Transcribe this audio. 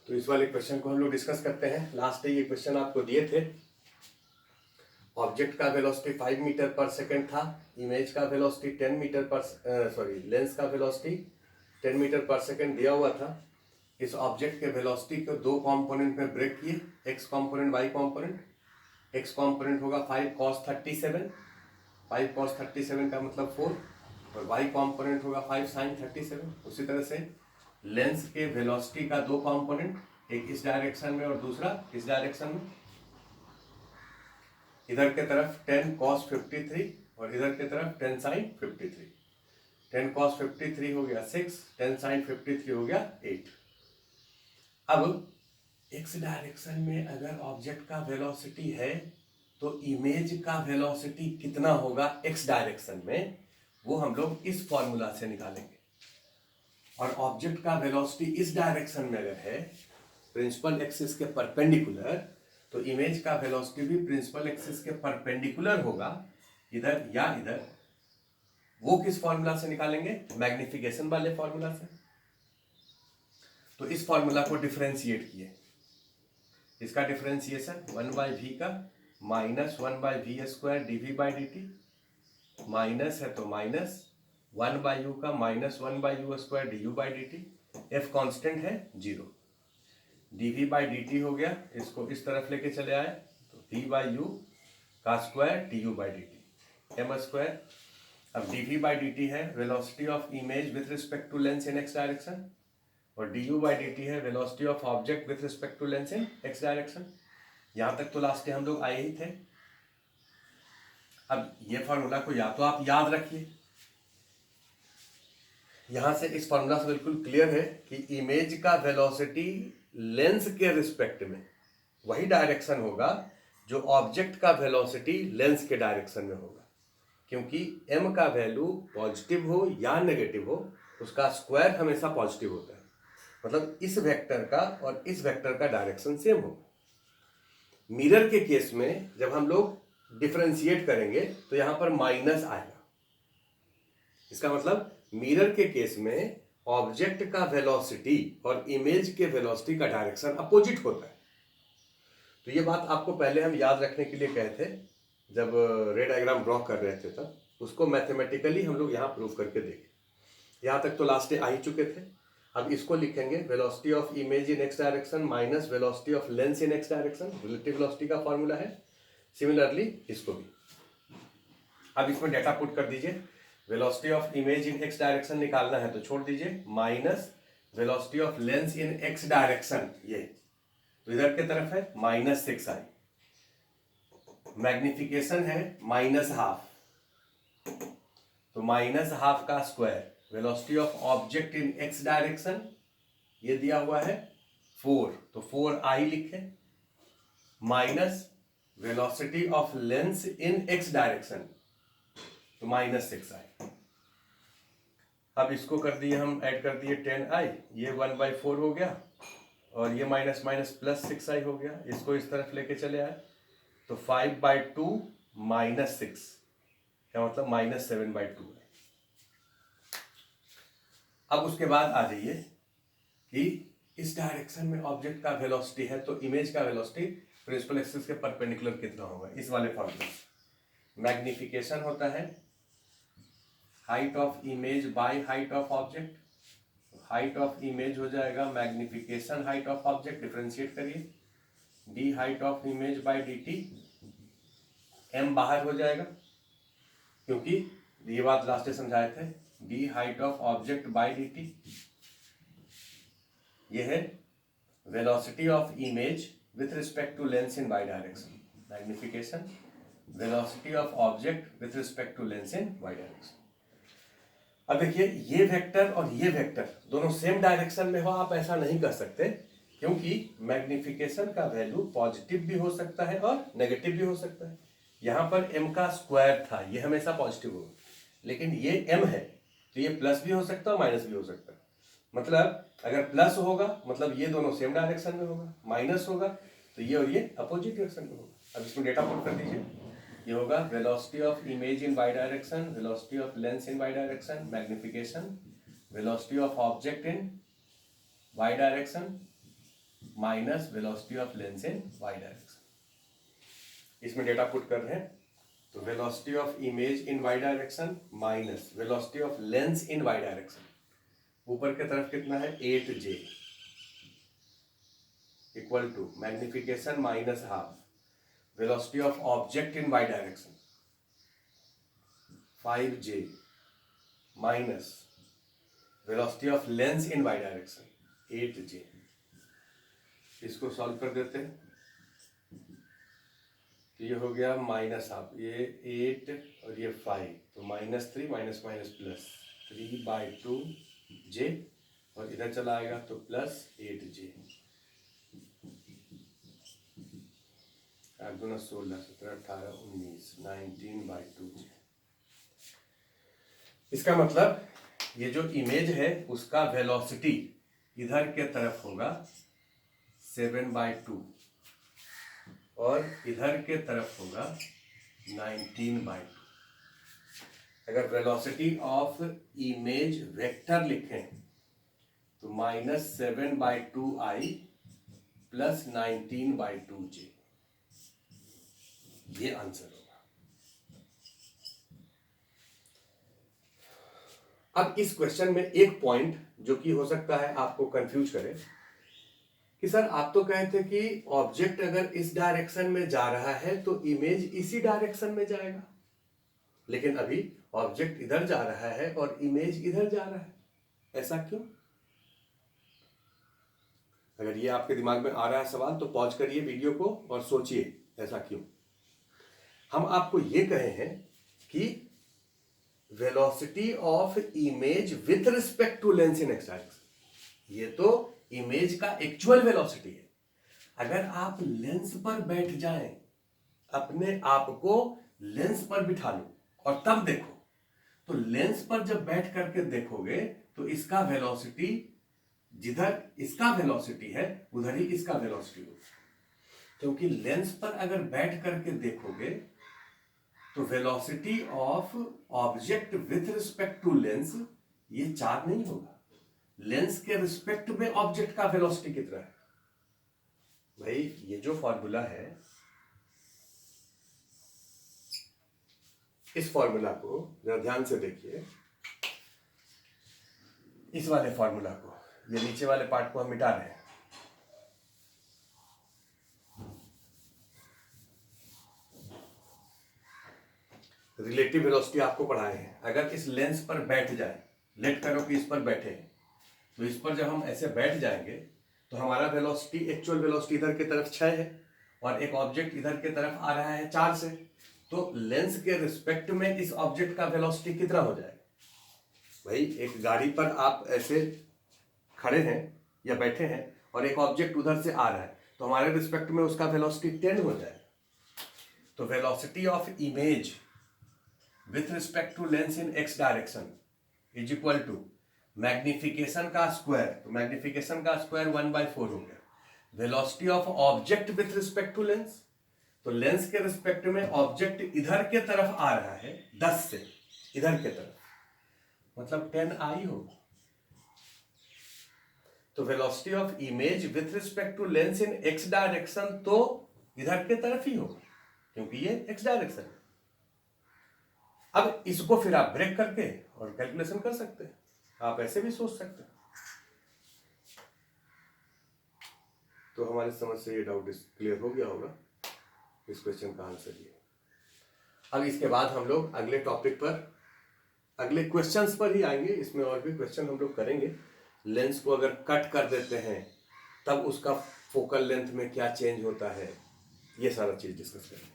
तो इस वाले क्वेश्चन को हम लोग डिस्कस करते हैं। लास्ट ये क्वेश्चन आपको दिए थे। ऑब्जेक्ट का वेलोसिटी 5 मीटर पर सेकंड था, इमेज का वेलोसिटी 10 मीटर पर लेंस का वेलोसिटी 10 मीटर पर सेकंड दिया हुआ था। इस ऑब्जेक्ट के वेलोसिटी को दो कंपोनेंट में ब्रेक किए, x component y component. X component होगा 5 cos 37, 5 cos 37 का मतलब 4, और वाई कंपोनेंट होगा 5 sin 37। उसी तरह से लेंस के वेलोसिटी का दो कंपोनेंट, एक इस डायरेक्शन में और दूसरा इस डायरेक्शन में। इधर के तरफ 10 cos 53 और इधर के तरफ 10 sin 53। 10 cos 53 हो गया 6, 10 sin 53 हो गया 8। अब एक्स डायरेक्शन में अगर ऑब्जेक्ट का वेलोसिटी है तो इमेज का वेलोसिटी कितना होगा एक्स डायरेक्शन में, वो हम लोग इस फॉर्मूला से निकालेंगे। और ऑब्जेक्ट का वेलोसिटी इस डायरेक्शन में अगर है, प्रिंसिपल एक्सिस के परपेंडिकुलर, तो इमेज का वेलोसिटी भी प्रिंसिपल एक्सिस के परपेंडिकुलर होगा, इधर या इधर। वो किस फॉर्मूला से निकालेंगे? मैग्निफिकेशन वाले फॉर्मूला से। तो इस फॉर्मूला को डिफरेंशिएट किए। इसका डिफरेंशिएशन 1/v का माइनस 1/v² dv/dt, माइनस है तो माइनस 1/u का minus 1/u² du/dt। f constant है 0। dv/dt हो गया, इसको इस तरफ लेके चले आए तो v/u का स्क्वायर du/dt m स्क्वायर। अब dv/dt है velocity of image with respect to lens in x direction, और du/dt है velocity of object with respect to lens in x direction. यहां तक तो लास्ट हम लोग आए ही थे। अब ये फॉर्मूला को या तो आप याद रखिए, यहां से इस फॉर्मूला से बिल्कुल क्लियर है कि इमेज का वेलोसिटी लेंस के रिस्पेक्ट में वही डायरेक्शन होगा जो ऑब्जेक्ट का वेलोसिटी लेंस के डायरेक्शन में होगा, क्योंकि m का वैल्यू पॉजिटिव हो या नेगेटिव हो, उसका स्क्वायर हमेशा पॉजिटिव होता है। मतलब इस वेक्टर का और इस वेक्टर का डायरेक्शन सेम होगा। मिरर के केस में जब हम लोग डिफरेंशिएट करेंगे तो यहां पर माइनस आएगा। इसका मतलब मिरर के केस में ऑब्जेक्ट का वेलोसिटी और इमेज के वेलोसिटी का डायरेक्शन अपोजिट होता है। तो ये बात आपको पहले हम याद रखने के लिए कहे थे जब रे डायग्राम ड्रॉ कर रहे थे, तब उसको मैथमेटिकली हम लोग यहाँ प्रूव करके देंगे। यहाँ तक तो लास्ट डे आ ही चुके थे। अब इसको लिखेंगे velocity of image in x direction minus velocity of lens in x direction, relative velocity का फॉर्मूला है। सिमिलरली इसको भी अब इसमें डेटा पुट कर दीजिए। Velocity of image in x direction निकालना है तो छोड़ दीजिए, minus velocity of lens in x direction, ये तो इधर के तरफ है माइनस 6i। मैग्निफिकेशन है -12, तो -12 का square. Velocity of object in x direction ये दिया हुआ है 4, तो 4i लिखे, minus velocity of lens in x direction तो -6i। अब इसको कर दिए हम, ऐड कर दिए 10i, ये 1/4 हो गया, और ये माइनस माइनस प्लस 6i हो गया। इसको इस तरफ लेके चले आए तो 5/2 माइनस 6 क्या मतलब -7/2 है। अब उसके बाद आ जाइए कि इस डायरेक्शन में ऑब्जेक्ट का वेलोसिटी है तो इमेज का वेलोसिटी प्रिंसिपल एक्सिस के परपेंडिकुलर कितना होगा, इस वाले फॉर्मूले से। मैग्निफिकेशन होता है height of image by height of object. Height of image हो जाएगा magnification height of object, differentiate करिए, d height of image by dt। m बाहर हो जाएगा क्योंकि ये बात लास्ट समझाए थे, d height of object by dt। ये है velocity of image with respect to lens in y direction. Magnification velocity of object with respect to lens in y direction. अब देखिए ये वेक्टर और ये वेक्टर दोनों सेम डायरेक्शन में हो, आप ऐसा नहीं कर सकते, क्योंकि मैग्निफिकेशन का वैल्यू पॉजिटिव भी हो सकता है और नेगेटिव भी हो सकता है। यहाँ पर m का स्क्वायर था, ये हमेशा पॉजिटिव होगा, लेकिन ये m है तो ये प्लस भी हो सकता है माइनस भी हो सकता है। मतलब अगर प्लस होगा मतलब ये दोनों सेम डायरेक्शन में होगा, माइनस होगा तो ये और ये अपोजिट डायरेक्शन में होगा। अब इसमें डेटा पुट कर दीजिए, ये होगा velocity of image in y direction, velocity of lens in y direction, magnification velocity of object in y direction minus velocity of lens in y direction. इसमें डेटा पुट कर रहे हैं, तो velocity of image in y direction minus velocity of lens in y direction, ऊपर की तरफ कितना है 8j equal to magnification minus half velocity of object in y direction 5j minus velocity of lens in y direction 8j। इसको solve कर देते हैं, तो ये हो गया माइनस हाफ, ये 8 और ये 5, तो -3 माइनस माइनस प्लस 3/2j, और इधर चला आएगा तो प्लस 8j। 8 दूना 16, 17, 18, 19, 19/2j। इसका मतलब ये जो इमेज है उसका वेलोसिटी इधर के तरफ होगा 7/2 और इधर के तरफ होगा 19/2। अगर वेलोसिटी ऑफ इमेज वेक्टर लिखें तो -7/2i प्लस 19/2j, ये आंसर होगा। अब इस क्वेश्चन में एक पॉइंट जो कि हो सकता है आपको कंफ्यूज करे कि सर आप तो कहे थे कि ऑब्जेक्ट अगर इस डायरेक्शन में जा रहा है तो इमेज इसी डायरेक्शन में जाएगा, लेकिन अभी ऑब्जेक्ट इधर जा रहा है और इमेज इधर जा रहा है, ऐसा क्यों? अगर ये आपके दिमाग में आ रहा है सवाल तो पॉज करिए वीडियो को और सोचिए ऐसा क्यों। हम आपको ये कहे हैं कि velocity of image with respect to lens in x direction, ये तो इमेज का एक्चुअल वेलोसिटी है। अगर आप लेंस पर बैठ जाएं, अपने आप को लेंस पर बिठा लो और तब देखो, तो लेंस पर जब बैठ करके देखोगे तो इसका वेलोसिटी जिधर इसका वेलोसिटी है उधर ही इसका वेलोसिटी होगा, क्योंकि लेंस पर अगर बैठ करके देखोगे तो velocity of object with respect to lens ये 4 नहीं होगा। लेंस के रिस्पेक्ट में ऑब्जेक्ट का वेलोसिटी कितना है? भाई ये जो फॉर्मूला है, इस फॉर्मूला को जरा ध्यान से देखिए, इस वाले फॉर्मूला को, ये नीचे वाले पार्ट को हम मिटा रहे हैं। रिलेटिव वेलोसिटी आपको पढ़ाए हैं, अगर इस लेंस पर बैठ जाए, लेट करो कि इस पर बैठे हैं, तो इस पर जब हम ऐसे बैठ जाएंगे तो हमारा वेलोसिटी एक्चुअल वेलोसिटी इधर की तरफ 6 है और एक ऑब्जेक्ट इधर की तरफ आ रहा है 4 से, तो लेंस के रिस्पेक्ट में इस ऑब्जेक्ट का वेलोसिटी कितना हो जाएगा? भाई एक गाड़ी पर आप ऐसे खड़े हैं या बैठे हैं और एक ऑब्जेक्ट उधर से आ रहा है, तो हमारे रिस्पेक्ट में उसका वेलोसिटी 10 हो जाएगा। तो velocity of image with respect to lens in x direction is equal to magnification का स्क्वायर, तो मैग्निफिकेशन का स्क्वायर 1/4 हो गया। Velocity of object with respect to lens, तो लेंस के रिस्पेक्ट में ऑब्जेक्ट इधर के तरफ आ रहा है 10 से इधर के तरफ, मतलब 10i होगा। तो velocity of image with respect to lens in x direction तो इधर के तरफ ही होगा, क्योंकि ये एक्स डायरेक्शन है। अब इसको फिर आप ब्रेक करके और कैलकुलेशन कर सकते हैं, आप ऐसे भी सोच सकते हैं। तो हमारी समझ से ये डाउट क्लियर हो गया होगा, इस क्वेश्चन का आंसर ये। अब इसके बाद हम लोग अगले टॉपिक पर, अगले क्वेश्चंस पर ही आएंगे। इसमें और भी क्वेश्चन हम लोग करेंगे। लेंस को अगर कट कर देते हैं तब उसका फोकल लेंथ में क्या चेंज होता है, ये सारा चीज डिस्कस करेंगे।